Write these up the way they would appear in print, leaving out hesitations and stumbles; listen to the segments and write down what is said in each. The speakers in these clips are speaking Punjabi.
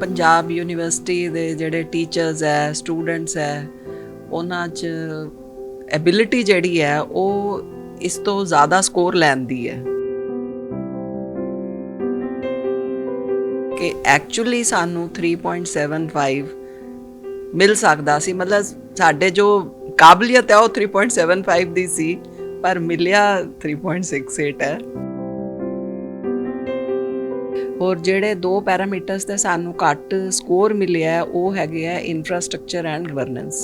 ਪੰਜਾਬ ਯੂਨੀਵਰਸਿਟੀ ਦੇ ਜਿਹੜੇ ਟੀਚਰਸ ਹੈ ਸਟੂਡੈਂਟਸ ਹੈ ਉਹਨਾਂ 'ਚ ਐਬਿਲਿਟੀ ਜਿਹੜੀ ਹੈ ਉਹ ਇਸ ਤੋਂ ਜ਼ਿਆਦਾ ਸਕੋਰ ਲੈਂਦੀ ਹੈ ਕਿ ਐਕਚੁਅਲੀ ਸਾਨੂੰ 3.75 ਮਿਲ ਸਕਦਾ ਸੀ। ਮਤਲਬ ਸਾਡੇ ਜੋ ਕਾਬਲੀਅਤ ਹੈ ਉਹ 3.75 ਦੀ ਸੀ ਪਰ ਮਿਲਿਆ 3.68 ਹੈ। ਹੋਰ ਜਿਹੜੇ ਦੋ ਪੈਰਾਮੀਟਰਸ ਤੇ ਸਾਨੂੰ ਘੱਟ ਸਕੋਰ ਮਿਲਿਆ ਉਹ ਹੈਗੇ ਆ ਇਨਫਰਾਸਟ੍ਰਕਚਰ ਐਂਡ ਗਵਰਨੈਂਸ।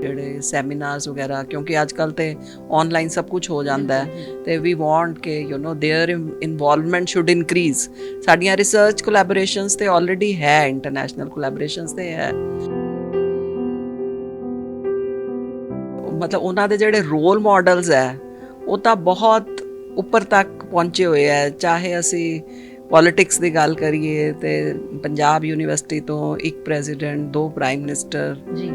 ਜਿਹੜੇ ਸੈਮੀਨਾਰਸ ਵਗੈਰਾ ਕਿਉਂਕਿ ਅੱਜ ਕੱਲ੍ਹ ਤੇ ਆਨਲਾਈਨ ਸਭ ਕੁਝ ਹੋ ਜਾਂਦਾ ਹੈ ਤੇ ਵੀ ਵਾਂਟ ਕਿ देयर ਇਨਵੋਲਵਮੈਂਟ ਸ਼ੁੱਡ ਇਨਕਰੀਜ਼। ਸਾਡੀਆਂ ਰਿਸਰਚ ਕੋਲੈਬੋਰੇਸ਼ਨਸ ਤੇ ਆਲਰੇਡੀ ਹੈ, ਇੰਟਰਨੈਸ਼ਨਲ ਕੋਲੈਬੋਰੇਸ਼ਨਸ ਤੇ ਹੈ। ਮਤਲਬ ਉਹਨਾਂ ਦੇ ਜਿਹੜੇ ਰੋਲ ਮਾਡਲਸ ਹੈ ਉਹ ਤਾਂ ਬਹੁਤ ਉੱਪਰ ਤੱਕ ਪਹੁੰਚੇ ਹੋਏ ਹੈ। ਚਾਹੇ ਅਸੀਂ ਪੋਲਿਟਿਕਸ ਦੀ ਗੱਲ ਕਰੀਏ ਤੇ ਪੰਜਾਬ ਯੂਨੀਵਰਸਿਟੀ ਤੋਂ ਇੱਕ ਪ੍ਰੈਜ਼ੀਡੈਂਟ, ਦੋ ਪ੍ਰਾਈਮ ਮਿਨਿਸਟਰ। ਜੀ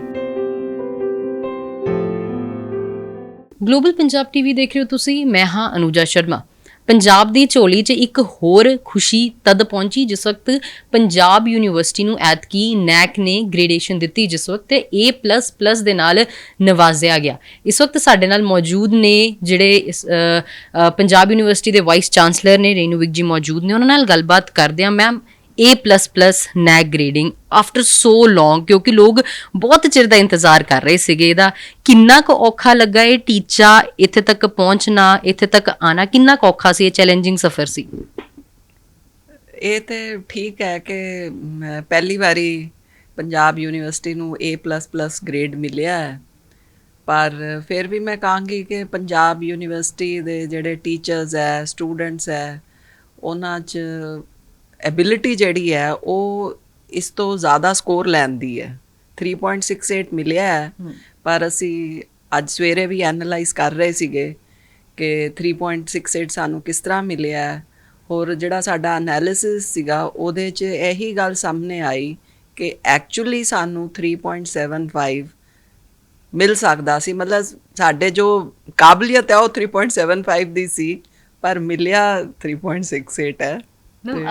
ਗਲੋਬਲ ਪੰਜਾਬ ਟੀਵੀ ਦੇਖ ਰਹੇ ਹੋ ਤੁਸੀਂ। ਮੈਂ ਹਾਂ ਅਨੂਜਾ ਸ਼ਰਮਾ। ਪੰਜਾਬ ਦੀ ਝੋਲੀ 'ਚ ਇੱਕ ਹੋਰ ਖੁਸ਼ੀ ਤਦ ਪਹੁੰਚੀ ਜਿਸ ਵਕਤ ਪੰਜਾਬ ਯੂਨੀਵਰਸਿਟੀ ਨੂੰ ਐਤਕੀ ਨੈਕ ਨੇ ਗ੍ਰੇਡੇਸ਼ਨ ਦਿੱਤੀ, ਜਿਸ ਵਕਤ A++ ਦੇ ਨਾਲ ਨਵਾਜ਼ਿਆ ਗਿਆ। ਇਸ ਵਕਤ ਸਾਡੇ ਨਾਲ ਮੌਜੂਦ ਨੇ ਜਿਹੜੇ ਪੰਜਾਬ ਯੂਨੀਵਰਸਿਟੀ ਦੇ ਵਾਈਸ ਚਾਂਸਲਰ ਨੇ, ਰੇਨੂ ਵਿਕ ਜੀ ਮੌਜੂਦ ਨੇ। ਉਹਨਾਂ ਨਾਲ ਗੱਲਬਾਤ ਕਰਦੇ ਹਾਂ। Ma'am, A++ NAAC grading after so long, ਕਿਉਂਕਿ ਲੋਕ ਬਹੁਤ ਚਿਰ ਦਾ ਇੰਤਜ਼ਾਰ ਕਰ ਰਹੇ ਸੀਗੇ ਇਹਦਾ। ਕਿੰਨਾ ਕੁ ਔਖਾ ਲੱਗਾ ਇਹ ਟੀਚਾ ਇੱਥੇ ਤੱਕ ਪਹੁੰਚਣਾ, ਇੱਥੇ ਤੱਕ ਆਉਣਾ ਕਿੰਨਾ ਕੁ ਔਖਾ ਸੀ? ਇਹ ਚੈਲੰਜਿੰਗ ਸਫ਼ਰ ਸੀ? ਇਹ ਤੇ ਠੀਕ ਹੈ ਕਿ ਪਹਿਲੀ ਵਾਰੀ ਪੰਜਾਬ ਯੂਨੀਵਰਸਿਟੀ ਨੂੰ A++ ਗ੍ਰੇਡ ਮਿਲਿਆ ਹੈ, ਪਰ ਫਿਰ ਵੀ ਮੈਂ ਕਹਾਂਗੀ ਕਿ ਪੰਜਾਬ ਯੂਨੀਵਰਸਿਟੀ ਦੇ ਜਿਹੜੇ ਟੀਚਰਸ ਹੈ ਸਟੂਡੈਂਟਸ ਹੈ ਉਹਨਾਂ 'ਚ ਐਬਿਲਿਟੀ ਜਿਹੜੀ ਹੈ ਉਹ ਇਸ ਤੋਂ ਜ਼ਿਆਦਾ ਸਕੋਰ ਲੈਂਦੀ ਹੈ। 3.68 ਮਿਲਿਆ ਹੈ, ਪਰ ਅਸੀਂ ਅੱਜ ਸਵੇਰੇ ਵੀ ਐਨਾਲਾਈਜ਼ ਕਰ ਰਹੇ ਸੀਗੇ ਕਿ 3.68 ਸਾਨੂੰ ਕਿਸ ਤਰ੍ਹਾਂ ਮਿਲਿਆ। ਹੋਰ ਜਿਹੜਾ ਸਾਡਾ ਐਨਾਲਿਸਿਸ ਸੀਗਾ ਉਹਦੇ 'ਚ ਇਹੀ ਗੱਲ ਸਾਹਮਣੇ ਆਈ ਕਿ ਐਕਚੁਅਲੀ ਸਾਨੂੰ 3.75 ਮਿਲ ਸਕਦਾ ਸੀ। ਮਤਲਬ ਸਾਡੇ ਜੋ ਕਾਬਲੀਅਤ ਹੈ ਉਹ 3.75 ਦੀ ਸੀ ਪਰ ਮਿਲਿਆ 3.68 ਹੈ।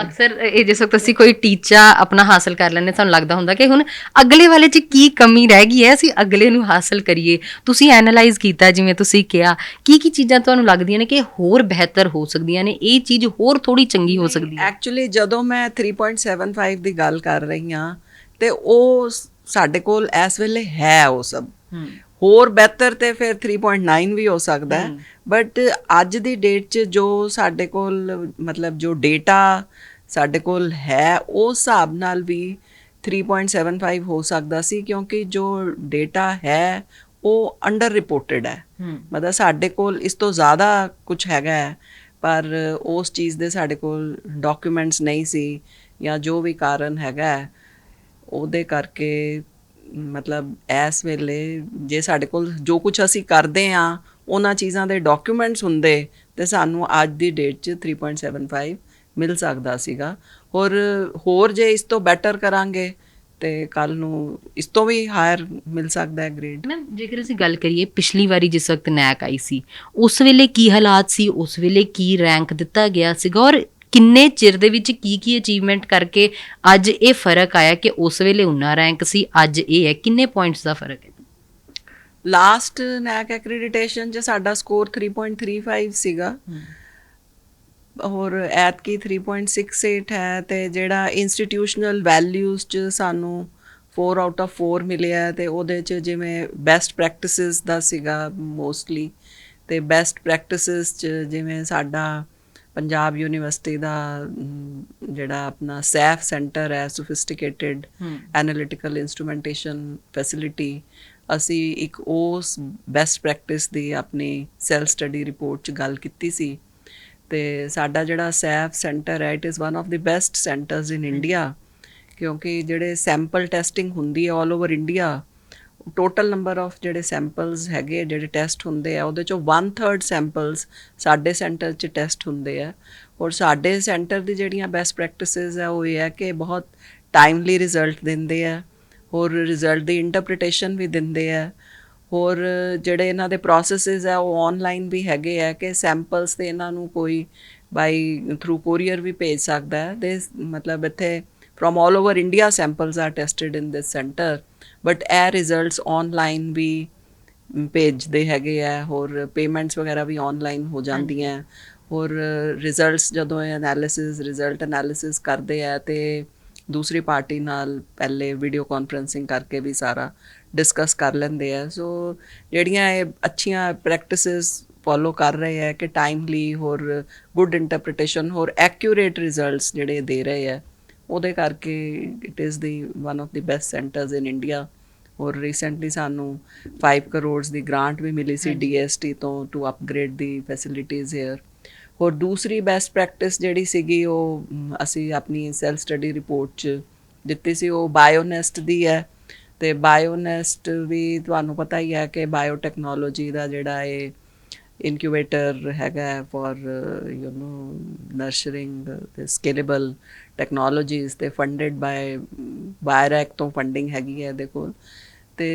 ਅਕਸਰ ਇਹ ਜਿਸ ਵਕਤ ਅਸੀਂ ਕੋਈ ਟੀਚਾ ਆਪਣਾ ਹਾਸਲ ਕਰ ਲੈਂਦੇ ਸਾਨੂੰ ਲੱਗਦਾ ਹੁੰਦਾ ਕਿ ਹੁਣ ਅਗਲੇ ਵਾਲੇ 'ਚ ਕੀ ਕਮੀ ਰਹਿ ਗਈ ਹੈ, ਅਸੀਂ ਅਗਲੇ ਨੂੰ ਹਾਸਲ ਕਰੀਏ। ਤੁਸੀਂ ਐਨਾਲਾਈਜ਼ ਕੀਤਾ, ਜਿਵੇਂ ਤੁਸੀਂ ਕਿਹਾ, ਕੀ ਚੀਜ਼ਾਂ ਤੁਹਾਨੂੰ ਲੱਗਦੀਆਂ ਨੇ ਕਿ ਹੋਰ ਬਿਹਤਰ ਹੋ ਸਕਦੀਆਂ ਨੇ, ਇਹ ਚੀਜ਼ ਹੋਰ ਥੋੜੀ ਚੰਗੀ ਹੋ ਸਕਦੀ ਹੈ? ਐਕਚੁਅਲੀ ਜਦੋਂ ਮੈਂ 3.75 ਦੀ ਗੱਲ ਕਰ ਰਹੀ ਹਾਂ ਤੇ ਉਹ ਸਾਡੇ ਕੋਲ ਇਸ ਵੇਲੇ ਹੈ ਉਹ ਸਭ। ਹੋਰ ਬਿਹਤਰ ਤੇ ਫਿਰ 3.9 ਵੀ ਹੋ ਸਕਦਾ ਹੈ, ਬਟ ਅੱਜ ਦੀ ਡੇਟ 'ਚ ਜੋ ਸਾਡੇ ਕੋਲ ਮਤਲਬ ਜੋ ਡੇਟਾ ਸਾਡੇ ਕੋਲ ਹੈ ਉਸ ਹਿਸਾਬ ਨਾਲ ਵੀ 3.75 ਹੋ ਸਕਦਾ ਸੀ, ਕਿਉਂਕਿ ਜੋ ਡੇਟਾ ਹੈ ਉਹ ਅੰਡਰ ਰਿਪੋਰਟਡ ਹੈ। ਮਤਲਬ ਸਾਡੇ ਕੋਲ ਇਸ ਤੋਂ ਜ਼ਿਆਦਾ ਕੁਝ ਹੈਗਾ ਹੈ ਪਰ ਉਸ ਚੀਜ਼ ਦੇ ਸਾਡੇ ਕੋਲ ਡਾਕੂਮੈਂਟਸ ਨਹੀਂ ਸੀ ਜਾਂ ਜੋ ਵੀ ਕਾਰਨ ਹੈਗਾ ਉਹਦੇ ਕਰਕੇ। ਮਤਲਬ ਇਸ ਵੇਲੇ ਜੇ ਸਾਡੇ ਕੋਲ ਜੋ ਕੁਝ ਅਸੀਂ ਕਰਦੇ ਹਾਂ ਉਹਨਾਂ ਚੀਜ਼ਾਂ ਦੇ ਡਾਕੂਮੈਂਟਸ ਹੁੰਦੇ ਤੇ ਸਾਨੂੰ ਅੱਜ ਦੀ ਡੇਟ 'ਚ 3.75 ਮਿਲ ਸਕਦਾ ਸੀਗਾ। ਹੋਰ ਜੇ ਇਸ ਤੋਂ ਬੈਟਰ ਕਰਾਂਗੇ ਤੇ ਕੱਲ ਨੂੰ ਇਸ ਤੋਂ ਵੀ ਹਾਇਰ ਮਿਲ ਸਕਦਾ ਹੈ ਗ੍ਰੇਡ। ਮੈਮ, ਜੇਕਰ ਅਸੀਂ ਗੱਲ ਕਰੀਏ ਪਿਛਲੀ ਵਾਰੀ ਜਿਸ ਵਕਤ ਨੈਕ ਆਈ ਸੀ ਉਸ ਵੇਲੇ ਕੀ ਹਾਲਾਤ ਸੀ, ਉਸ ਵੇਲੇ ਕੀ ਰੈਂਕ ਦਿੱਤਾ ਗਿਆ ਸੀਗਾ ਔਰ ਕਿੰਨੇ ਚਿਰ ਦੇ ਵਿੱਚ ਕੀ ਅਚੀਵਮੈਂਟ ਕਰਕੇ ਅੱਜ ਇਹ ਫਰਕ ਆਇਆ ਕਿ ਉਸ ਵੇਲੇ ਉਨਾ ਰੈਂਕ ਸੀ, ਅੱਜ ਇਹ ਹੈ? ਕਿੰਨੇ ਪੁਆਇੰਟਸ ਦਾ ਫਰਕ ਹੈ? ਲਾਸਟ ਨੈਕ ਐਕ੍ਰੈਡੀਟੇਸ਼ਨ 'ਚ ਸਾਡਾ ਸਕੋਰ 3.35 ਸੀਗਾ ਹੋਰ ਐਤਕੀ 3.68 ਹੈ। ਤੇ ਜਿਹੜਾ ਇੰਸਟੀਟਿਊਸ਼ਨਲ ਵੈਲਿਊਜ਼ 'ਚ ਸਾਨੂੰ 4 ਆਊਟ ਆਫ 4 ਮਿਲਿਆ ਤੇ ਉਹਦੇ 'ਚ ਜਿਵੇਂ ਬੈਸਟ ਪ੍ਰੈਕਟਿਸਿਸ ਦਾ ਸੀਗਾ ਮੋਸਟਲੀ। ਤੇ ਬੈਸਟ ਪ੍ਰੈਕਟਿਸਿਸ 'ਚ ਜਿਵੇਂ ਸਾਡਾ ਪੰਜਾਬ ਯੂਨੀਵਰਸਿਟੀ ਦਾ ਜਿਹੜਾ ਆਪਣਾ ਸੈਫ ਸੈਂਟਰ ਹੈ, ਸੋਫਿਸਟੀਕੇਟਿਡ ਐਨਾਲਿਟੀਕਲ ਇੰਸਟਰੂਮੈਂਟੇਸ਼ਨ ਫੈਸਿਲਿਟੀ, ਅਸੀਂ ਇੱਕ ਉਸ ਬੈਸਟ ਪ੍ਰੈਕਟਿਸ ਦੀ ਆਪਣੀ ਸੈਲਫ ਸਟੱਡੀ ਰਿਪੋਰਟ 'ਚ ਗੱਲ ਕੀਤੀ ਸੀ। ਤੇ ਸਾਡਾ ਜਿਹੜਾ ਸੈਫ ਸੈਂਟਰ ਹੈ it is one of the best centres in India, ਕਿਉਂਕਿ ਜਿਹੜੇ ਸੈਂਪਲ ਟੈਸਟਿੰਗ ਹੁੰਦੀ ਹੈ all over India, total number of ਜਿਹੜੇ ਸੈਂਪਲਸ ਹੈਗੇ ਜਿਹੜੇ ਟੈਸਟ ਹੁੰਦੇ ਆ ਉਹਦੇ 'ਚੋਂ 1/3 ਸੈਂਪਲਸ ਸਾਡੇ ਸੈਂਟਰ 'ਚ ਟੈਸਟ ਹੁੰਦੇ ਆ। ਔਰ ਸਾਡੇ ਸੈਂਟਰ ਦੀ ਜਿਹੜੀਆਂ ਬੈਸਟ ਪ੍ਰੈਕਟਿਸਿਸ ਹੈ ਉਹ ਇਹ ਹੈ ਕਿ ਬਹੁਤ ਟਾਈਮਲੀ ਰਿਜ਼ਲਟ ਦਿੰਦੇ ਆ, ਹੋਰ ਰਿਜ਼ਲਟ ਦੀ ਇੰਟਰਪ੍ਰੀਟੇਸ਼ਨ ਵੀ ਦਿੰਦੇ ਆ। ਹੋਰ ਜਿਹੜੇ ਇਹਨਾਂ ਦੇ ਪ੍ਰੋਸੈਸਿਸ ਹੈ ਉਹ ਆਨਲਾਈਨ ਵੀ ਹੈਗੇ ਆ ਕਿ ਸੈਂਪਲਸ ਤੇ ਇਹਨਾਂ ਨੂੰ ਕੋਈ ਬਾਈ ਥਰੂ ਕੋਰੀਅਰ ਵੀ ਭੇਜ ਸਕਦਾ ਹੈ ਦੇ ਮਤਲਬ ਇੱਥੇ from all over India samples are tested in this center but ਇਹ ਰਿਜ਼ਲਟਸ ਆਨਲਾਈਨ ਵੀ ਭੇਜਦੇ ਹੈਗੇ ਆ ਹੋਰ ਪੇਮੈਂਟਸ ਵਗੈਰਾ ਵੀ ਆਨਲਾਈਨ ਹੋ ਜਾਂਦੀਆਂ ਹੋਰ ਰਿਜ਼ਲਟਸ ਜਦੋਂ ਇਹ ਰਿਜ਼ਲਟ ਐਨਾਲਿਸਿਸ ਕਰਦੇ ਆ ਤੇ ਦੂਸਰੀ ਪਾਰਟੀ ਨਾਲ ਪਹਿਲੇ ਵੀਡੀਓ ਕਾਨਫਰੰਸਿੰਗ ਕਰਕੇ ਵੀ ਸਾਰਾ ਡਿਸਕਸ ਕਰ ਲੈਂਦੇ ਆ ਸੋ ਜਿਹੜੀਆਂ ਇਹ ਅੱਛੀਆਂ ਪ੍ਰੈਕਟਿਸਿਸ ਫੋਲੋ ਕਰ ਰਹੇ ਹੈ ਕਿ ਟਾਈਮਲੀ ਹੋਰ ਗੁੱਡ ਇੰਟਰਪ੍ਰੀਟੇਸ਼ਨ ਹੋਰ ਐਕਿਊਰੇਟ ਰਿਜ਼ਲਟਸ ਜਿਹੜੇ ਦੇ ਰਹੇ ਆ ਉਹਦੇ ਕਰਕੇ it is the one of the best centres in India ਔਰ ਰੀਸੈਂਟਲੀ ਸਾਨੂੰ 5 ਕਰੋੜ ਦੀ ਗ੍ਰਾਂਟ ਵੀ ਮਿਲੀ ਸੀ DST ਤੋਂ to upgrade the facilities hair ਹੋਰ ਦੂਸਰੀ ਬੈਸਟ ਪ੍ਰੈਕਟਿਸ ਜਿਹੜੀ ਸੀਗੀ ਉਹ ਅਸੀਂ ਆਪਣੀ ਸੈਲਫ ਸਟੱਡੀ ਰਿਪੋਰਟ 'ਚ ਦਿੱਤੀ ਸੀ ਉਹ ਬਾਇਓਨੈਸਟ ਦੀ ਹੈ ਤੇ ਬਾਇਓਨੈਸਟ ਵੀ ਤੁਹਾਨੂੰ ਪਤਾ ਹੀ ਹੈ ਕਿ ਬਾਇਓਟੈਕਨੋਲੋਜੀ ਦਾ ਜਿਹੜਾ ਇਹ ਇਨਕਿਊਬੇਟਰ ਹੈਗਾ ਫॉर ਨਰਚਰਿੰਗ ਤੇ ਸਕੇਲੇਬਲ ਟੈਕਨੋਲੋਜੀਜ਼ ਤੇ ਫੰਡਡ ਬਾਈ ਬਾਇਰੈਕ ਤੋਂ ਫੰਡਿੰਗ ਹੈਗੀ ਹੈ ਇਹਦੇ ਕੋਲ ਤੇ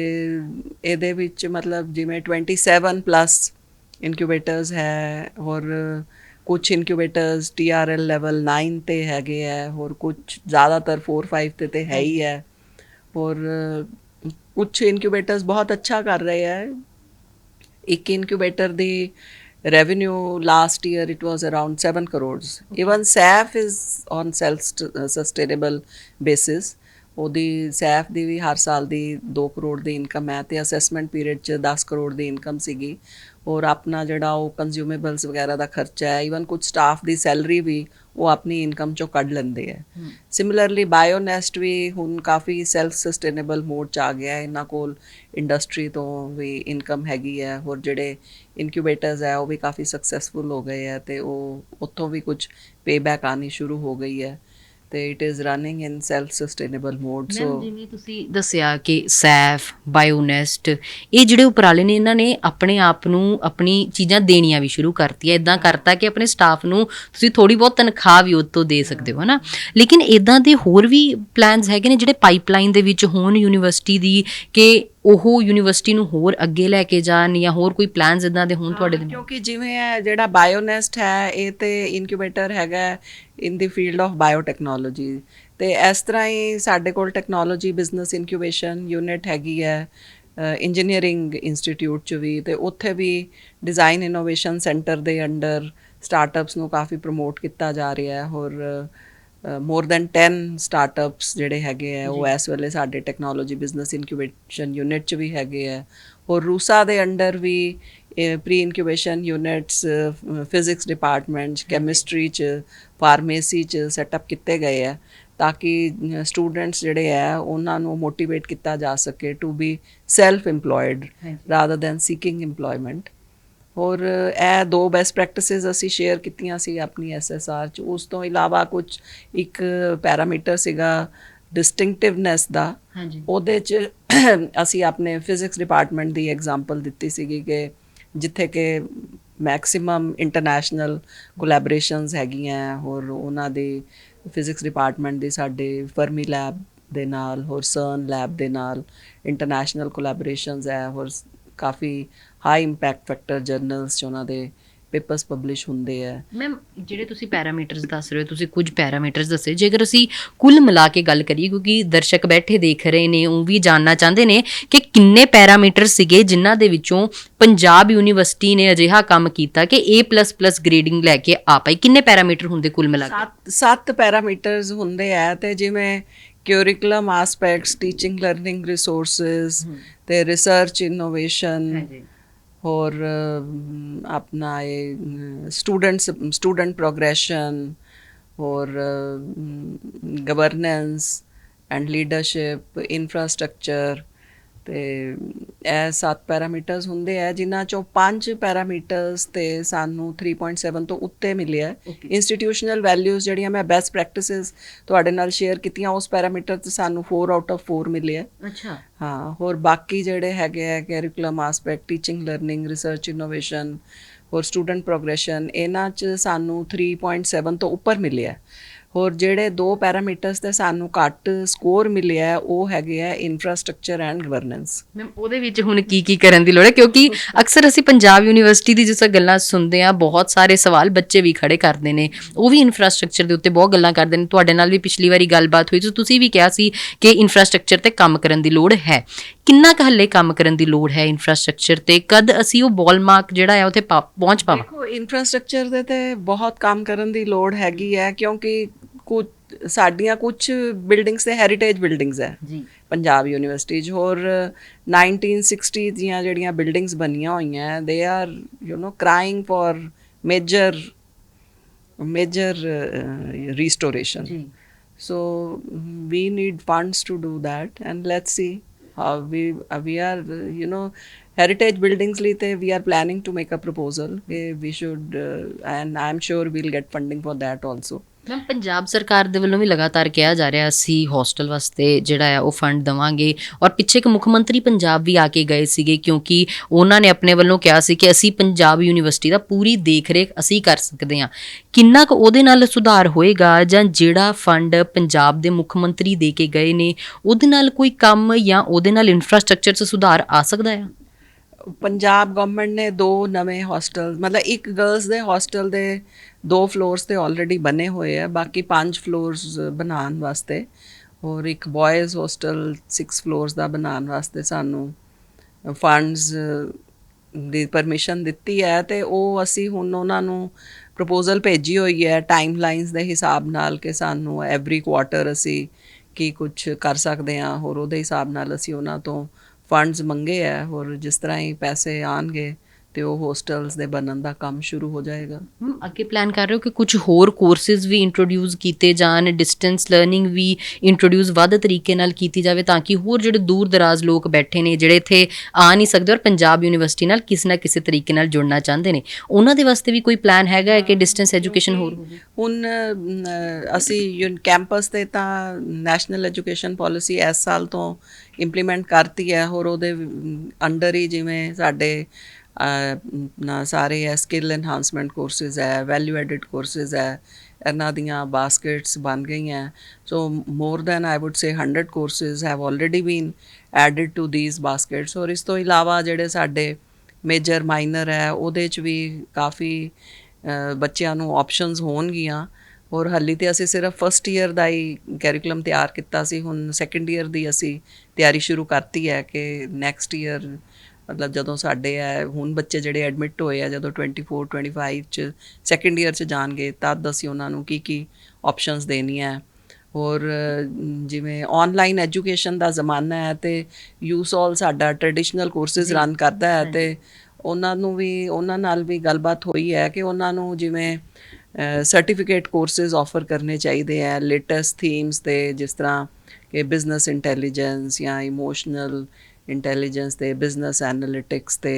ਇਹਦੇ ਵਿੱਚ ਮਤਲਬ ਜਿਵੇਂ 27 ਪਲੱਸ ਇਨਕਿਊਬੇਟਰਸ ਹੈ ਹੋਰ ਕੁਝ ਇਨਕਿਊਬੇਟਰਸ TRL ਲੈਵਲ 9 ਤੇ ਹੈਗੇ ਹੈ ਹੋਰ ਕੁਝ ਜ਼ਿਆਦਾਤਰ 4-5 ਤੇ ਹੈ ਹੀ ਹੈ ਹੋਰ ਕੁਝ ਇਨਕਿਊਬੇਟਰਸ ਬਹੁਤ ਅੱਛਾ ਕਰ ਰਹੇ ਹੈ ਇੱਕ incubator the revenue last year it was around 7 crores even SAF is on self sustainable basis ਉਹਦੀ ਸੈਫ ਦੀ ਵੀ ਹਰ ਸਾਲ ਦੀ 2 ਕਰੋੜ ਦੀ ਇਨਕਮ ਹੈ ਤੇ ਅਸੈਸਮੈਂਟ ਪੀਰੀਅਡ 'ਚ 10 ਕਰੋੜ ਦੀ ਇਨਕਮ ਸੀਗੀ ਔਰ ਆਪਣਾ ਜਿਹੜਾ ਉਹ ਕੰਜ਼ਿਊਮੇਬਲਸ ਵਗੈਰਾ ਦਾ ਖਰਚਾ ਹੈ ਈਵਨ ਕੁਝ ਸਟਾਫ ਦੀ ਸੈਲਰੀ ਵੀ ਉਹ ਆਪਣੀ ਇਨਕਮ 'ਚੋਂ ਕੱਢ ਲੈਂਦੇ ਹੈ ਸਿਮਿਲਰਲੀ ਬਾਇਓਨੈਸਟ ਵੀ ਹੁਣ ਕਾਫੀ ਸੈਲਫ ਸਸਟੇਨੇਬਲ ਮੋਡ 'ਚ ਆ ਗਿਆ ਹੈ ਇਹਨਾਂ ਕੋਲ ਇੰਡਸਟਰੀ ਤੋਂ ਵੀ ਇਨਕਮ ਹੈਗੀ ਹੈ ਹੋਰ ਜਿਹੜੇ ਇਨਕਿਊਬੇਟਰਸ ਹੈ ਉਹ ਵੀ ਕਾਫੀ ਸਕਸੈਸਫੁਲ ਹੋ ਗਏ ਹੈ ਤੇ ਉਹ ਉੱਥੋਂ ਵੀ ਕੁਝ ਪੇਬੈਕ ਆਉਣੀ ਸ਼ੁਰੂ ਹੋ ਗਈ ਹੈ ਤੇ it is running in self sustainable mode so ਜਿਵੇਂ ਤੁਸੀਂ ਦੱਸਿਆ ਕਿ ਸੈਫ ਬਾਇਓਨੈਸਟ ਇਹ ਜਿਹੜੇ ਉਪਰਾਲੇ ਨੇ ਇਹਨਾਂ ਨੇ ਆਪਣੇ ਆਪ ਨੂੰ ਆਪਣੀ ਚੀਜ਼ਾਂ ਦੇਣੀਆਂ ਵੀ ਸ਼ੁਰੂ ਕਰਤੀਆਂ ਇਦਾਂ ਕਰਤਾ ਕਿ ਆਪਣੇ ਸਟਾਫ ਨੂੰ ਤੁਸੀਂ ਥੋੜੀ ਬਹੁਤ ਤਨਖਾਹ ਵੀ ਉਹ ਤੋਂ ਦੇ ਸਕਦੇ ਹੋ ਹਨਾ ਲੇਕਿਨ ਇਦਾਂ ਦੇ ਹੋਰ ਵੀ ਪਲਾਨਸ ਹੈਗੇ ਨੇ ਜਿਹੜੇ ਪਾਈਪਲਾਈਨ ਦੇ ਵਿੱਚ ਹੋਣ ਯੂਨੀਵਰਸਿਟੀ ਦੀ ਕਿ ਉਹ ਯੂਨੀਵਰਸਿਟੀ ਨੂੰ ਹੋਰ ਅੱਗੇ ਲੈ ਕੇ ਜਾਣ ਜਾਂ ਹੋਰ ਕੋਈ ਪਲਾਨਸ ਇਦਾਂ ਦੇ ਹੋਣ ਤੁਹਾਡੇ ਦਿਮਾਗ ਕਿਉਂਕਿ ਜਿਵੇਂ ਇਹ ਜਿਹੜਾ ਬਾਇਓਨੈਸਟ ਹੈ ਇਹ ਤੇ ਇਨਕਿਊਬੇਟਰ ਹੈਗਾ ਇਨ ਦੀ ਫੀਲਡ ਆਫ ਬਾਇਓਟੈਕਨੋਲੋਜੀ ਤੇ ਇਸ ਤਰ੍ਹਾਂ ਹੀ ਸਾਡੇ ਕੋਲ ਟੈਕਨੋਲੋਜੀ ਬਿਜ਼ਨਸ ਇਨਕਿਊਬੇਸ਼ਨ ਯੂਨਿਟ ਹੈਗੀ ਹੈ ਇੰਜੀਨੀਅਰਿੰਗ ਇੰਸਟੀਟਿਊਟ 'ਚ ਵੀ ਤੇ ਉੱਥੇ ਵੀ ਡਿਜ਼ਾਈਨ ਇਨੋਵੇਸ਼ਨ ਸੈਂਟਰ ਦੇ ਅੰਡਰ ਸਟਾਰਟਅਪਸ ਨੂੰ ਕਾਫੀ ਪ੍ਰਮੋਟ ਕੀਤਾ ਜਾ ਰਿਹਾ ਹੈ ਹੋਰ ਮੋਰ ਦੈਨ 10 ਸਟਾਰਟਅਪਸ ਜਿਹੜੇ ਹੈਗੇ ਆ ਉਹ ਇਸ ਵੇਲੇ ਸਾਡੇ ਟੈਕਨੋਲੋਜੀ ਬਿਜ਼ਨਸ ਇਨਕਿਊਬੇਸ਼ਨ ਯੂਨਿਟ 'ਚ ਵੀ ਹੈਗੇ ਆ ਔਰ ਰੂਸਾ ਦੇ ਅੰਡਰ ਵੀ pre incubation units physics department chemistry 'ਚ ਫਾਰਮੇਸੀ 'ਚ ਸੈਟਅਪ ਕੀਤੇ ਗਏ ਆ ਤਾਂ ਕਿ ਸਟੂਡੈਂਟਸ ਜਿਹੜੇ ਆ ਉਹਨਾਂ ਨੂੰ ਮੋਟੀਵੇਟ ਕੀਤਾ ਜਾ ਸਕੇ to be self employed rather than seeking employment ਔਰ ਇਹ 2 ਬੈਸਟ ਪ੍ਰੈਕਟਿਸਿਸ ਅਸੀਂ ਸ਼ੇਅਰ ਕੀਤੀਆਂ ਸੀ ਆਪਣੀ SSR 'ਚ ਉਸ ਤੋਂ ਇਲਾਵਾ ਕੁਝ ਇੱਕ ਪੈਰਾਮੀਟਰ ਸੀਗਾ ਡਿਸਟਿੰਕਟਿਵਨੈਸ ਦਾ ਉਹਦੇ 'ਚ ਅਸੀਂ ਆਪਣੇ ਫਿਜ਼ਿਕਸ ਡਿਪਾਰਟਮੈਂਟ ਦੀ ਐਗਜ਼ਾਮਪਲ ਦਿੱਤੀ ਸੀਗੀ ਕਿ ਜਿੱਥੇ ਕਿ ਮੈਕਸਿਮਮ ਇੰਟਰਨੈਸ਼ਨਲ ਕੋਲੈਬੋਰੇਸ਼ਨਸ ਹੈਗੀਆਂ ਹੋਰ ਉਹਨਾਂ ਦੀ ਫਿਜ਼ਿਕਸ ਡਿਪਾਰਟਮੈਂਟ ਦੀ ਸਾਡੇ ਫਰਮੀ ਲੈਬ ਦੇ ਨਾਲ ਹੋਰ CERN ਲੈਬ ਦੇ ਨਾਲ ਇੰਟਰਨੈਸ਼ਨਲ ਕੋਲੈਬੋਰੇਸ਼ਨਸ ਹੈ ਹੋਰ ਕਾਫੀ ਹਾਈ ਇੰਪੈਕਟ ਫੈਕਟਰ ਜਰਨਲਸ 'ਚ ਉਹਨਾਂ ਦੇ ਪੇਪਰਸ ਪਬਲਿਸ਼ ਹੁੰਦੇ ਆ ਮੈਮ ਜਿਹੜੇ ਤੁਸੀਂ ਪੈਰਾਮੀਟਰਸ ਦੱਸ ਰਹੇ ਹੋ ਤੁਸੀਂ ਕੁਝ ਪੈਰਾਮੀਟਰਸ ਦੱਸੇ ਜੇਕਰ ਅਸੀਂ ਕੁੱਲ ਮਿਲਾ ਕੇ ਗੱਲ ਕਰੀਏ ਕਿਉਂਕਿ ਦਰਸ਼ਕ ਬੈਠੇ ਦੇਖ ਰਹੇ ਨੇ ਉਹ ਵੀ ਜਾਣਨਾ ਚਾਹੁੰਦੇ ਨੇ ਕਿ ਕਿੰਨੇ ਪੈਰਾਮੀਟਰ ਸੀਗੇ ਜਿਨ੍ਹਾਂ ਦੇ ਵਿੱਚੋਂ ਪੰਜਾਬ ਯੂਨੀਵਰਸਿਟੀ ਨੇ ਅਜਿਹਾ ਕੰਮ ਕੀਤਾ ਕਿ A++ ਗ੍ਰੇਡਿੰਗ ਲੈ ਕੇ ਆ ਪਾਈ ਕਿੰਨੇ ਪੈਰਾਮੀਟਰ ਹੁੰਦੇ ਕੁੱਲ ਮਿਲਾ ਕੇ 7 ਪੈਰਾਮੀਟਰਸ ਹੁੰਦੇ ਆ ਤੇ ਜਿਵੇਂ curriculum aspects teaching learning resources ਤੇ research innovation और अपना ये स्टूडेंट प्रोग्रेशन और गवर्नेंस एंड लीडरशिप इंफ्रास्ट्रक्चर ਤੇ ਇਹ 7 ਪੈਰਾਮੀਟਰਸ ਹੁੰਦੇ ਆ ਜਿਨ੍ਹਾਂ ਚੋਂ 5 ਪੈਰਾਮੀਟਰਸ ਤੇ ਸਾਨੂੰ 3.7 ਤੋਂ ਉੱਤੇ ਮਿਲਿਆ ਇੰਸਟੀਟਿਊਸ਼ਨਲ ਵੈਲਿਊਜ਼ ਜਿਹੜੀਆਂ ਮੈਂ ਬੈਸਟ ਪ੍ਰੈਕਟਿਸਿਸ ਤੁਹਾਡੇ ਨਾਲ ਸ਼ੇਅਰ ਕੀਤੀਆਂ ਉਸ ਪੈਰਾਮੀਟਰ ਤੇ ਸਾਨੂੰ 4 ਆਊਟ ਆਫ 4 ਮਿਲਿਆ ਅੱਛਾ ਹਾਂ ਹੋਰ ਬਾਕੀ ਜਿਹੜੇ ਹੈਗੇ ਆ curriculum aspect teaching learning research innovation ਹੋਰ ਸਟੂਡੈਂਟ ਪ੍ਰੋਗਰੈਸ਼ਨ ਇਹਨਾਂ 'ਚ ਸਾਨੂੰ 3.7 ਤੋਂ ਉੱਪਰ ਮਿਲਿਆ ਹੋਰ ਜਿਹੜੇ 2 ਪੈਰਾਮੀਟਰਸ ਤੇ ਸਾਨੂੰ ਘੱਟ ਸਕੋਰ ਮਿਲਿਆ ਉਹ ਹੈਗੇ ਆ ਇਨਫਰਾਸਟ੍ਰਕਚਰ ਐਂਡ ਗਵਰਨੈਂਸ। ਮੈਮ ਉਹਦੇ ਵਿੱਚ ਹੁਣ ਕੀ ਕਰਨ ਦੀ ਲੋੜ ਹੈ, ਕਿਉਂਕਿ ਅਕਸਰ ਅਸੀਂ ਪੰਜਾਬ ਯੂਨੀਵਰਸਿਟੀ ਦੀ ਜਿਸ ਗੱਲਾਂ ਸੁਣਦੇ ਆ, ਬਹੁਤ ਸਾਰੇ ਸਵਾਲ ਬੱਚੇ ਵੀ ਖੜੇ ਕਰਦੇ ਨੇ, ਉਹ ਵੀ ਇਨਫਰਾਸਟ੍ਰਕਚਰ ਦੇ ਉੱਤੇ ਬਹੁਤ ਗੱਲਾਂ ਕਰਦੇ ਨੇ। ਤੁਹਾਡੇ ਨਾਲ ਵੀ ਪਿਛਲੀ ਵਾਰੀ ਗੱਲਬਾਤ ਹੋਈ ਸੀ, ਤੁਸੀਂ ਵੀ ਕਿਹਾ ਸੀ ਕਿ ਇਨਫਰਾਸਟ੍ਰਕਚਰ ਤੇ ਕੰਮ ਕਰਨ ਦੀ ਲੋੜ ਹੈ। ਕਿੰਨਾ ਕੁ ਹੱਲੇ ਕੰਮ ਕਰਨ ਦੀ ਲੋੜ ਹੈ ਇਨਫਰਾਸਟ੍ਰਕਚਰ ਤੇ, ਕਦ ਅਸੀਂ ਉਹ ਬਾਲ ਮਾਰਕ ਜਿਹੜਾ ਆ ਉੱਥੇ ਪਹੁੰਚ ਪਾਵਾਂ? ਦੇਖੋ ਇਨਫਰਾਸਟ੍ਰਕਚਰ ਦੇ ਤੇ ਬਹੁਤ ਕੰਮ ਕਰਨ ਦੀ ਲੋੜ ਹੈਗੀ ਹੈ, ਕਿਉਂਕਿ ਸਾਡੀਆਂ ਕੁਝ ਬਿਲਡਿੰਗਸ ਤੇ ਹੈਰੀਟੇਜ ਬਿਲਡਿੰਗਸ ਹੈ ਜੀ ਪੰਜਾਬ ਯੂਨੀਵਰਸਿਟੀ 'ਚ। ਹੋਰ 1960 ਦੀਆਂ ਜਿਹੜੀਆਂ ਬਿਲਡਿੰਗਸ ਬਣੀਆਂ ਹੋਈਆਂ they are crying for major restoration. So we need funds to do that, and let's see how we are heritage buildings li te we are planning to make a proposal. We should and I'm sure we'll get funding for that also. Ma'am Punjab ਸਰਕਾਰ ਦੇ ਵੱਲੋਂ ਵੀ ਲਗਾਤਾਰ ਕਿਹਾ ਜਾ ਰਿਹਾ ਅਸੀਂ ਹੋਸਟਲ ਵਾਸਤੇ ਜਿਹੜਾ ਆ ਉਹ ਫੰਡ ਦੇਵਾਂਗੇ, ਔਰ ਪਿੱਛੇ ਇੱਕ ਮੁੱਖ ਮੰਤਰੀ ਪੰਜਾਬ ਵੀ ਆ ਕੇ ਗਏ ਸੀਗੇ, ਕਿਉਂਕਿ ਉਹਨਾਂ ਨੇ ਆਪਣੇ ਵੱਲੋਂ ਕਿਹਾ ਸੀ ਕਿ ਅਸੀਂ ਪੰਜਾਬ ਯੂਨੀਵਰਸਿਟੀ ਦਾ ਪੂਰੀ ਦੇਖ ਰੇਖ ਅਸੀਂ ਕਰ ਸਕਦੇ ਹਾਂ। ਕਿੰਨਾ ਕੁ ਉਹਦੇ ਨਾਲ ਸੁਧਾਰ ਹੋਏਗਾ, ਜਾਂ ਜਿਹੜਾ ਫੰਡ ਪੰਜਾਬ ਦੇ ਮੁੱਖ ਮੰਤਰੀ ਦੇ ਕੇ ਗਏ ਨੇ ਉਹਦੇ ਨਾਲ ਕੋਈ ਕੰਮ ਜਾਂ ਉਹਦੇ ਨਾਲ ਇਨਫਰਾਸਟ੍ਰਕਚਰ 'ਚ ਸੁਧਾਰ ਆ ਸਕਦਾ ਆ? ਪੰਜਾਬ ਗਵਰਨਮੈਂਟ ਨੇ 2 ਨਵੇਂ ਹੋਸਟਲ, ਮਤਲਬ ਇੱਕ ਗਰਲਸ ਦੇ ਹੋਸਟਲ ਦੇ 2 ਫਲੋਰਸ ਤੇ ਆਲਰੇਡੀ ਬਣੇ ਹੋਏ ਆ, ਬਾਕੀ 5 ਫਲੋਰਸ ਬਣਾਉਣ ਵਾਸਤੇ, ਔਰ ਇੱਕ ਬॉयਜ਼ ਹੋਸਟਲ 6 ਫਲੋਰਸ ਦਾ ਬਣਾਉਣ ਵਾਸਤੇ ਸਾਨੂੰ ਫੰਡਸ ਦੀ ਪਰਮਿਸ਼ਨ ਦਿੱਤੀ ਹੈ। ਤੇ ਉਹ ਅਸੀਂ ਹੁਣ ਉਹਨਾਂ ਨੂੰ ਪ੍ਰਪੋਜ਼ਲ ਭੇਜੀ ਹੋਈ ਹੈ ਟਾਈਮਲਾਈਨਸ ਦੇ ਹਿਸਾਬ ਨਾਲ ਕਿ ਸਾਨੂੰ ਐਵਰੀ ਕੁਆਟਰ ਅਸੀਂ ਕੀ ਕੁਝ ਕਰ ਸਕਦੇ ਹਾਂ, ਹੋਰ ਉਹਦੇ ਹਿਸਾਬ ਨਾਲ ਅਸੀਂ ਉਹਨਾਂ ਤੋਂ ਫੰਡਸ ਮੰਗੇ ਹੈ। ਹੋਰ ਜਿਸ ਤਰ੍ਹਾਂ ਹੀ ਪੈਸੇ ਆਉਣਗੇ ਤੇ ਉਹ ਹੋਸਟਲਸ ਦੇ ਬਣਨ ਦਾ ਕੰਮ ਸ਼ੁਰੂ ਹੋ ਜਾਏਗਾ। ਅੱਗੇ ਪਲਾਨ ਕਰ ਰਹੇ ਹੋ ਕਿ ਕੁਝ ਹੋਰ ਕੋਰਸਿਸ ਵੀ ਇੰਟਰੋਡਿਊਸ ਕੀਤੇ ਜਾਣ, ਡਿਸਟੈਂਸ ਲਰਨਿੰਗ ਵੀ ਇੰਟਰੋਡਿਊਸ ਵੱਧ ਤਰੀਕੇ ਨਾਲ ਕੀਤੀ ਜਾਵੇ, ਤਾਂ ਕਿ ਹੋਰ ਜਿਹੜੇ ਦੂਰ ਦਰਾਜ਼ ਲੋਕ ਬੈਠੇ ਨੇ, ਜਿਹੜੇ ਇੱਥੇ ਆ ਨਹੀਂ ਸਕਦੇ ਔਰ ਪੰਜਾਬ ਯੂਨੀਵਰਸਿਟੀ ਨਾਲ ਕਿਸੇ ਨਾ ਕਿਸੇ ਤਰੀਕੇ ਨਾਲ ਜੁੜਨਾ ਚਾਹੁੰਦੇ ਨੇ, ਉਹਨਾਂ ਦੇ ਵਾਸਤੇ ਵੀ ਕੋਈ ਪਲਾਨ ਹੈਗਾ ਹੈ ਕਿ ਡਿਸਟੈਂਸ ਐਜੂਕੇਸ਼ਨ ਹੋਰ ਹੋਵੇ? ਹੁਣ ਅਸੀਂ ਕੈਂਪਸ ਤੇ ਤਾਂ ਨੈਸ਼ਨਲ ਐਜੂਕੇਸ਼ਨ ਪਾਲਿਸੀ ਇਸ ਸਾਲ ਤੋਂ ਇੰਪਲੀਮੈਂਟ ਕਰਤੀ ਹੈ, ਹੋਰ ਉਹਦੇ ਅੰਡਰ ਹੀ ਜਿਵੇਂ ਸਾਡੇ ਨਾ ਸਾਰੇ ਹੈ ਸਕਿੱਲ ਐਨਹਾਂਸਮੈਂਟ ਕੋਰਸਿਸ ਹੈ, ਵੈਲਿਊ ਐਡਿਡ ਕੋਰਸਿਸ ਹੈ, ਇਹਨਾਂ ਦੀਆਂ ਬਾਸਕਟਸ ਬਣ ਗਈਆਂ। So more than I would say 100 courses have already been added to these baskets. ਔਰ ਇਸ ਤੋਂ ਇਲਾਵਾ ਜਿਹੜੇ ਸਾਡੇ ਮੇਜਰ ਮਾਈਨਰ ਹੈ ਉਹਦੇ 'ਚ ਵੀ ਕਾਫੀ ਬੱਚਿਆਂ ਨੂੰ ਆਪਸ਼ਨਸ ਹੋਣਗੀਆਂ। ਔਰ ਹਾਲੇ ਤੇ ਅਸੀਂ ਸਿਰਫ ਫਸਟ ਈਅਰ ਦਾ ਹੀ ਕੈਰੀਕੂਲਮ ਤਿਆਰ ਕੀਤਾ ਸੀ, ਹੁਣ ਸੈਕੰਡ ਈਅਰ ਦੀ ਅਸੀਂ ਤਿਆਰੀ ਸ਼ੁਰੂ ਕਰਤੀ ਹੈ ਕਿ ਨੈਕਸਟ ਈਅਰ ਮਤਲਬ ਜਦੋਂ ਸਾਡੇ ਹੈ ਹੁਣ ਬੱਚੇ ਜਿਹੜੇ ਐਡਮਿਟ ਹੋਏ ਆ ਜਦੋਂ 24 25 'ਚ ਸੈਕੰਡ ਈਅਰ 'ਚ ਜਾਣਗੇ ਤਦ ਅਸੀਂ ਉਹਨਾਂ ਨੂੰ ਕੀ ਆਪਸ਼ਨਸ ਦੇਣੀਆਂ। ਔਰ ਜਿਵੇਂ ਆਨਲਾਈਨ ਐਜੂਕੇਸ਼ਨ ਦਾ ਜ਼ਮਾਨਾ ਹੈ ਤੇ ਯੂਸੋਲ ਸਾਡਾ ਟ੍ਰੈਡੀਸ਼ਨਲ ਕੋਰਸਿਸ ਰਨ ਕਰਦਾ ਹੈ, ਤੇ ਉਹਨਾਂ ਨਾਲ ਵੀ ਗੱਲਬਾਤ ਹੋਈ ਹੈ ਕਿ ਉਹਨਾਂ ਨੂੰ ਜਿਵੇਂ ਸਰਟੀਫਿਕੇਟ ਕੋਰਸਿਸ ਆਫਰ ਕਰਨੇ ਚਾਹੀਦੇ ਹੈ ਲੇਟੈਸਟ ਥੀਮਸ 'ਤੇ, ਜਿਸ ਤਰ੍ਹਾਂ ਕਿ ਬਿਜ਼ਨਸ ਇੰਟੈਲੀਜੈਂਸ ਜਾਂ ਇਮੋਸ਼ਨਲ ਇੰਟੈਲੀਜੈਂਸ ਤੇ ਬਿਜ਼ਨਸ ਐਨਾਲਿਟਿਕਸ ਤੇ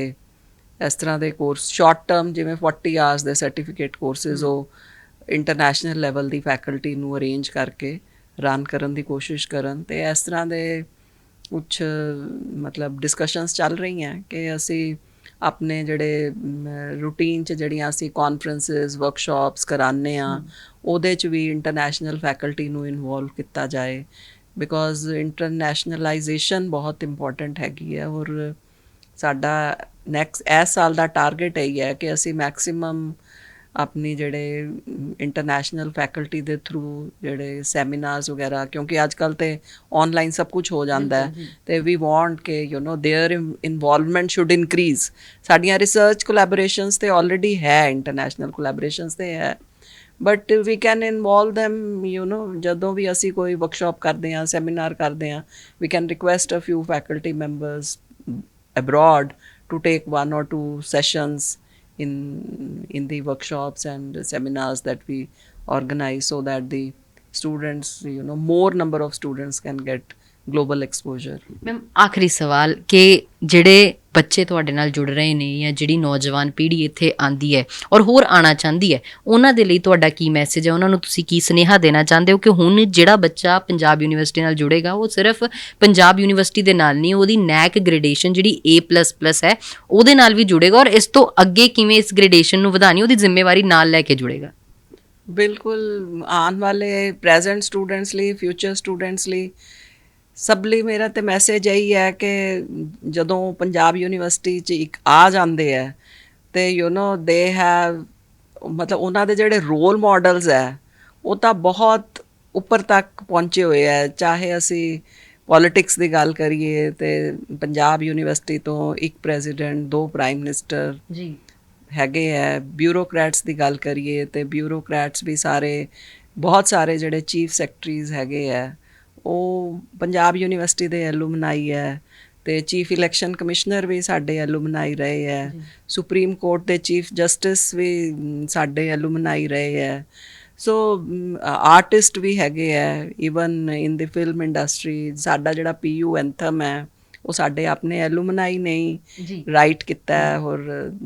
ਇਸ ਤਰ੍ਹਾਂ ਦੇ ਕੋਰਸ ਸ਼ਾਰਟ ਟਰਮ ਜਿਵੇਂ 40 ਆਵਰਸ ਦੇ ਸਰਟੀਫਿਕੇਟ ਕੋਰਸਿਸ ਉਹ ਇੰਟਰਨੈਸ਼ਨਲ ਲੈਵਲ ਦੀ ਫੈਕਲਟੀ ਨੂੰ ਅਰੇਂਜ ਕਰਕੇ ਰਨ ਕਰਨ ਦੀ ਕੋਸ਼ਿਸ਼ ਕਰਨ। ਤੇ ਇਸ ਤਰ੍ਹਾਂ ਦੇ ਕੁਛ ਮਤਲਬ ਡਿਸਕਸ਼ਨਸ ਚੱਲ ਰਹੀਆਂ ਕਿ ਅਸੀਂ ਆਪਣੇ ਜਿਹੜੇ ਰੂਟੀਨ 'ਚ ਜਿਹੜੀਆਂ ਅਸੀਂ ਕਾਨਫਰੰਸਿਸ ਵਰਕਸ਼ਾਪਸ ਕਰਾਉਂਦੇ ਹਾਂ ਉਹਦੇ 'ਚ ਵੀ ਇੰਟਰਨੈਸ਼ਨਲ ਫੈਕਲਟੀ ਨੂੰ ਇਨਵੋਲਵ ਕੀਤਾ ਜਾਏ, ਬਿਕੋਜ਼ ਇੰਟਰਨੈਸ਼ਨਲਾਈਜੇਸ਼ਨ ਬਹੁਤ ਇੰਪੋਰਟੈਂਟ ਹੈਗੀ ਹੈ। ਔਰ ਸਾਡਾ ਇਸ ਸਾਲ ਦਾ ਟਾਰਗੇਟ ਇਹੀ ਹੈ ਕਿ ਅਸੀਂ ਮੈਕਸਿਮਮ ਆਪਣੀ ਜਿਹੜੇ ਇੰਟਰਨੈਸ਼ਨਲ ਫੈਕਲਟੀ ਦੇ ਥਰੂ ਜਿਹੜੇ ਸੈਮੀਨਾਰਸ ਵਗੈਰਾ, ਕਿਉਂਕਿ ਅੱਜ ਕੱਲ੍ਹ ਤੇ ਆਨਲਾਈਨ ਸਭ ਕੁਝ ਹੋ ਜਾਂਦਾ ਹੈ, ਤੇ ਵੀ ਵਾਂਟ ਕਿ ਦੇਅਰ ਇਨਵੋਲਵਮੈਂਟ ਸ਼ੁੱਡ ਇਨਕਰੀਜ਼। ਸਾਡੀਆਂ ਰਿਸਰਚ ਕੋਲੈਬੋਰੇਸ਼ਨਸ ਤੇ ਆਲਰੇਡੀ ਹੈ, ਇੰਟਰਨੈਸ਼ਨਲ ਕੋਲੈਬੋਰੇਸ਼ਨਸ ਤੇ ਹੈ, but we can involve them ਜਦੋਂ ਵੀ ਅਸੀਂ ਕੋਈ ਵਰਕਸ਼ਾਪ ਕਰਦੇ ਹਾਂ, ਸੈਮੀਨਾਰ ਕਰਦੇ ਹਾਂ, we can request a few faculty members abroad to take 1 or 2 sessions in the workshops and seminars that we organize, so that the students, more number of students can get global exposure. Ma'am ਆਖਰੀ ਸਵਾਲ ਕਿ ਜਿਹੜੇ ਬੱਚੇ ਤੁਹਾਡੇ ਨਾਲ ਜੁੜ ਰਹੇ ਨੇ ਜਾਂ ਜਿਹੜੀ ਨੌਜਵਾਨ ਪੀੜ੍ਹੀ ਇੱਥੇ ਆਂਦੀ ਹੈ ਔਰ ਹੋਰ ਆਉਣਾ ਚਾਹੁੰਦੀ ਹੈ, ਉਹਨਾਂ ਦੇ ਲਈ ਤੁਹਾਡਾ ਕੀ ਮੈਸੇਜ ਹੈ? ਉਹਨਾਂ ਨੂੰ ਤੁਸੀਂ ਕੀ ਸੁਨੇਹਾ ਦੇਣਾ ਚਾਹੁੰਦੇ ਹੋ ਕਿ ਹੁਣ ਜਿਹੜਾ ਬੱਚਾ ਪੰਜਾਬ ਯੂਨੀਵਰਸਿਟੀ ਨਾਲ ਜੁੜੇਗਾ ਉਹ ਸਿਰਫ ਪੰਜਾਬ ਯੂਨੀਵਰਸਿਟੀ ਦੇ ਨਾਲ ਨਹੀਂ, ਉਹਦੀ ਨੈਕ ਗ੍ਰੇਡੇਸ਼ਨ ਜਿਹੜੀ A++ ਹੈ ਉਹਦੇ ਨਾਲ ਵੀ ਜੁੜੇਗਾ, ਔਰ ਇਸ ਤੋਂ ਅੱਗੇ ਕਿਵੇਂ ਇਸ ਗ੍ਰੇਡੇਸ਼ਨ ਨੂੰ ਵਧਾਉਣੀ ਉਹਦੀ ਜ਼ਿੰਮੇਵਾਰੀ ਨਾਲ ਲੈ ਕੇ ਜੁੜੇਗਾ? ਬਿਲਕੁਲ ਆਉਣ ਵਾਲੇ ਪ੍ਰੈਜ਼ੈਂਟ ਸਟੂਡੈਂਟਸ ਲਈ, ਫਿਊਚਰ ਸਟੂਡੈਂਟਸ ਲਈ, ਸਭ ਲਈ ਮੇਰਾ ਤੇ ਮੈਸੇਜ ਇਹੀ ਹੈ ਕਿ ਜਦੋਂ ਪੰਜਾਬ ਯੂਨੀਵਰਸਿਟੀ 'ਚ ਇੱਕ ਆ ਜਾਂਦੇ ਹੈ ਤੇ ਦੇ ਹੈਵ, ਮਤਲਬ ਉਹਨਾਂ ਦੇ ਜਿਹੜੇ ਰੋਲ ਮਾਡਲਸ ਹੈ ਉਹ ਤਾਂ ਬਹੁਤ ਉੱਪਰ ਤੱਕ ਪਹੁੰਚੇ ਹੋਏ ਹੈ। ਚਾਹੇ ਅਸੀਂ ਪੋਲੀਟਿਕਸ ਦੀ ਗੱਲ ਕਰੀਏ ਤੇ ਪੰਜਾਬ ਯੂਨੀਵਰਸਿਟੀ ਤੋਂ ਇੱਕ ਪ੍ਰੈਜ਼ੀਡੈਂਟ, 2 ਪ੍ਰਾਈਮ ਮਿਨਿਸਟਰ ਜੀ ਹੈਗੇ ਹੈ। ਬਿਊਰੋਕਰੈਟਸ ਦੀ ਗੱਲ ਕਰੀਏ ਤੇ ਬਿਊਰੋਕਰੈਟਸ ਵੀ ਸਾਰੇ, ਬਹੁਤ ਸਾਰੇ ਜਿਹੜੇ ਚੀਫ ਸੈਕਟਰੀਜ਼ ਹੈਗੇ ਹੈ ਉਹ ਪੰਜਾਬ ਯੂਨੀਵਰਸਿਟੀ ਦੇ ਐਲੂਮਨਾਈ ਹੈ। ਤੇ ਚੀਫ ਇਲੈਕਸ਼ਨ ਕਮਿਸ਼ਨਰ ਵੀ ਸਾਡੇ ਐਲੂਮਨਾਈ ਰਹੇ ਹੈ। ਸੁਪਰੀਮ ਕੋਰਟ ਦੇ ਚੀਫ ਜਸਟਿਸ ਵੀ ਸਾਡੇ ਐਲੂਮਨਾਈ ਰਹੇ ਹੈ। ਸੋ ਆਰਟਿਸਟ ਵੀ ਹੈਗੇ ਹੈ, ਈਵਨ ਇਨ ਦੀ ਫਿਲਮ ਇੰਡਸਟਰੀ। ਸਾਡਾ ਜਿਹੜਾ ਪੀਯੂ ਐਂਥਮ ਹੈ ਉਹ ਸਾਡੇ ਆਪਣੇ ਐਲੂਮਨਾਈ ਨੇ ਹੀ ਰਾਈਟ ਕੀਤਾ ਹੈ ਔਰ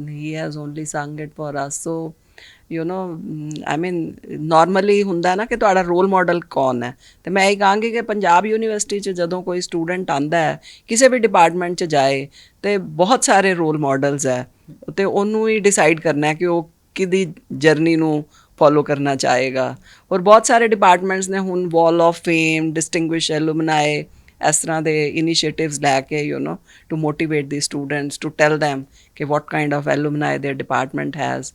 ਹੀ ਹੈਜ਼ ਓਨਲੀ ਸੰਗ it for us. So I mean normally ਹੁੰਦਾ ਨਾ ਕਿ ਤੁਹਾਡਾ ਰੋਲ ਮਾਡਲ ਕੌਣ ਹੈ, ਤੇ ਮੈਂ ਇਹ ਕਹਾਂਗੀ ਕਿ ਪੰਜਾਬ ਯੂਨੀਵਰਸਿਟੀ 'ਚ ਜਦੋਂ ਕੋਈ ਸਟੂਡੈਂਟ ਆਉਂਦਾ ਹੈ, ਕਿਸੇ ਵੀ ਡਿਪਾਰਟਮੈਂਟ 'ਚ ਜਾਏ, ਤੇ ਬਹੁਤ ਸਾਰੇ ਰੋਲ ਮਾਡਲਸ ਹੈ ਤੇ ਉਹਨੂੰ ਹੀ ਡਿਸਾਈਡ ਕਰਨਾ ਹੈ ਕਿ ਉਹ ਕਿਹਦੀ ਜਰਨੀ ਨੂੰ ਫੋਲੋ ਕਰਨਾ ਚਾਹੇਗਾ। ਔਰ ਬਹੁਤ ਸਾਰੇ ਡਿਪਾਰਟਮੈਂਟਸ ਨੇ ਹੁਣ ਵਾਲ ਆਫ ਫੇਮ, ਡਿਸਟਿੰਗੁਇਸ਼ ਐਲੂਮਨਾਈ, ਇਸ ਤਰ੍ਹਾਂ ਦੇ ਇਨੀਸ਼ੀਏਟਿਵਸ ਲੈ ਕੇ to motivate the students, to tell them ਕਿ what kind of alumni their department has।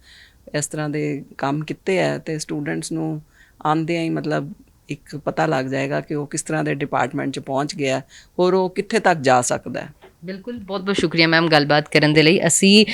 ਇਸ ਤਰ੍ਹਾਂ ਦੇ ਕੰਮ ਕੀਤੇ ਹੈ ਤੇ ਸਟੂਡੈਂਟਸ ਨੂੰ ਆਉਂਦਿਆਂ ਹੀ ਮਤਲਬ ਇੱਕ ਪਤਾ ਲੱਗ ਜਾਏਗਾ ਕਿ ਉਹ ਕਿਸ ਤਰ੍ਹਾਂ ਦੇ ਡਿਪਾਰਟਮੈਂਟ 'ਚ ਪਹੁੰਚ ਗਿਆ ਔਰ ਉਹ ਕਿੱਥੇ ਤੱਕ ਜਾ ਸਕਦਾ ਹੈ। ਬਿਲਕੁਲ, ਬਹੁਤ ਬਹੁਤ ਸ਼ੁਕਰੀਆ ਮੈਮ ਗੱਲਬਾਤ ਕਰਨ ਦੇ ਲਈ। ਅਸੀਂ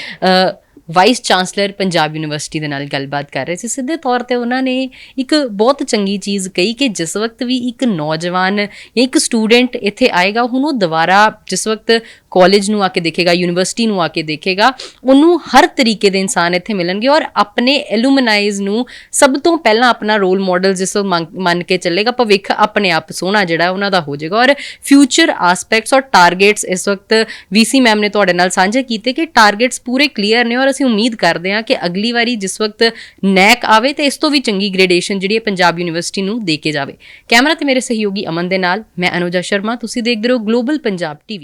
ਵਾਈਸ ਚਾਂਸਲਰ ਪੰਜਾਬ ਯੂਨੀਵਰਸਿਟੀ ਦੇ ਨਾਲ ਗੱਲਬਾਤ ਕਰ ਰਹੇ ਸੀ। ਸਿੱਧੇ ਤੌਰ 'ਤੇ ਉਹਨਾਂ ਨੇ ਇੱਕ ਬਹੁਤ ਚੰਗੀ ਚੀਜ਼ ਕਹੀ ਕਿ ਜਿਸ ਵਕਤ ਵੀ ਇੱਕ ਨੌਜਵਾਨ ਜਾਂ ਇੱਕ ਸਟੂਡੈਂਟ ਇੱਥੇ ਆਏਗਾ, ਹੁਣ ਉਹ ਦੁਬਾਰਾ ਜਿਸ ਵਕਤ ਕਾਲਜ ਨੂੰ ਆ ਕੇ ਦੇਖੇਗਾ, ਯੂਨੀਵਰਸਿਟੀ ਨੂੰ ਆ ਕੇ ਦੇਖੇਗਾ, ਉਹਨੂੰ ਹਰ ਤਰੀਕੇ ਦੇ ਇਨਸਾਨ ਇੱਥੇ ਮਿਲਣਗੇ ਔਰ ਆਪਣੇ ਐਲੂਮਨਾਈਜ਼ ਨੂੰ ਸਭ ਤੋਂ ਪਹਿਲਾਂ ਆਪਣਾ ਰੋਲ ਮਾਡਲ ਜਿਸ ਮੰਨ ਕੇ ਚੱਲੇਗਾ। ਭਵਿੱਖ ਆਪਣੇ ਆਪ ਸੋਹਣਾ ਜਿਹੜਾ ਉਹਨਾਂ ਦਾ ਹੋ ਜਾਏਗਾ। ਔਰ ਫਿਊਚਰ ਆਸਪੈਕਟਸ ਔਰ ਟਾਰਗੇਟਸ ਇਸ ਵਕਤ ਵੀਸੀ ਮੈਮ ਨੇ ਤੁਹਾਡੇ ਨਾਲ ਸਾਂਝੇ ਕੀਤੇ ਕਿ ਟਾਰਗੇਟਸ ਪੂਰੇ ਕਲੀਅਰ ਨੇ ਔਰ ਅਸੀਂ ਉਮੀਦ ਕਰਦੇ ਹਾਂ ਕਿ ਅਗਲੀ ਵਾਰੀ ਜਿਸ ਵਕਤ ਨੈਕ ਆਵੇ ਤੇ ਇਸ ਤੋਂ ਵੀ ਚੰਗੀ ਗ੍ਰੇਡੇਸ਼ਨ ਜਿਹੜੀ ਹੈ ਪੰਜਾਬ ਯੂਨੀਵਰਸਿਟੀ ਨੂੰ ਦੇ ਕੇ ਜਾਵੇ। ਕੈਮਰਾ ਤੇ ਮੇਰੇ ਸਹਿਯੋਗੀ ਅਮਨ ਦੇ ਨਾਲ ਮੈਂ ਅਨੁਜਾ ਸ਼ਰਮਾ। ਤੁਸੀਂ ਦੇਖਦੇ ਰਹੋ ਗਲੋਬਲ ਪੰਜਾਬ ਟੀਵੀ।